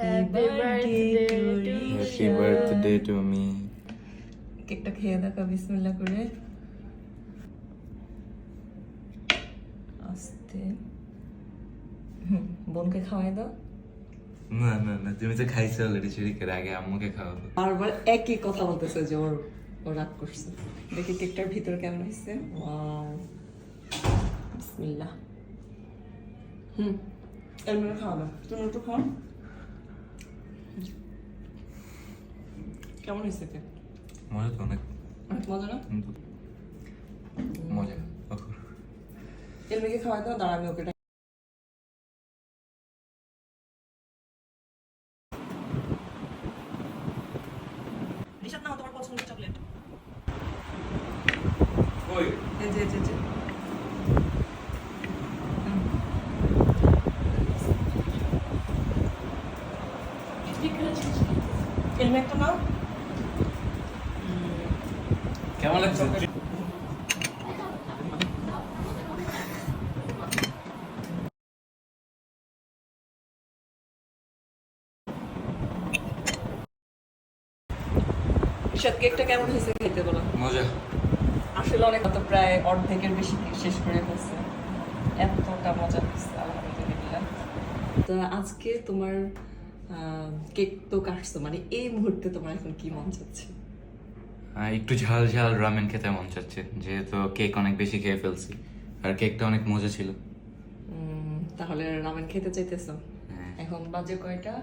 Happy birthday to Happy birthday to me. কেকটা খেয়ে দেখা বিসমিল্লাহ করে আস্তে বোনকে খাওয়াই দাও। না না না, তুমি তো খাইছো অলরেডি, চুরি করে আগে আম্মুকে খাওয়াবো। বারবার একই কথা বলতেছে যে ওর ও রাগ করছে। দেখি কেকটার ভিতর কেমন হয়েছে। ওয়াও, বিসমিল্লাহ। এমনি খাওয়াবে, তুমি একটু খাও। কেমন হয়েছে কেক? মজা তো অনেক। অনেক মজা না? মজা। এমনিকে খাওয়াই দাও, দাঁড়া আমি ওকে রিশাদ নাও তোমার পছন্দের চকলেট। ওই এই যে এমনি একটা নাও। কেমন লাগছে? রিশাদ কেকটা কেমন হয়েছে খেতে বলো? মজা। আসলে অনেক তো প্রায় অর্ধেকের বেশি কেক শেষ করে ফেলছে, এতটা মজা হয়েছে আলহামদুলিল্লাহ। তো আজকে তোমার কেক তো কাটছো, মানে এই মুহূর্তে তোমার এখন কি মন চাচ্ছে? একটু ঝাল ঝাল রামেন খেতে মন চাচ্ছে, যেহেতু কেক অনেক বেশি খেয়ে ফেলছি আর কেকটা অনেক মজা ছিল। তাহলে রামেন খেতে চাইতেছো? হ্যাঁ। এখন বাজে কয়টা?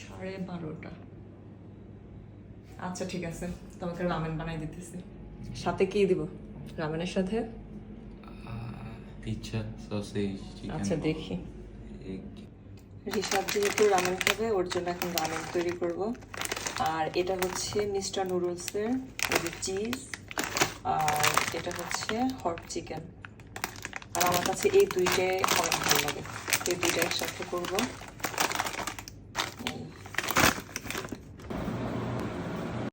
12:30। আচ্ছা ঠিক আছে, তোমাকে রামেন বানাই দিতেছি। সাথে কি দিব রামেনের সাথে? Pizza, sausage, chicken. আচ্ছা দেখি। ঋষাদ যেহেতু রামেন খাবে, ওর জন্য এখন রামেন তৈরি করব। আর এটা হচ্ছে মিস্টার নুডলসের চিজ, আর এটা হচ্ছে হট চিকেন। আর আমার কাছে এই দুইটাই অনেক ভালো লাগে, এই দুইটা একসাথে করবো।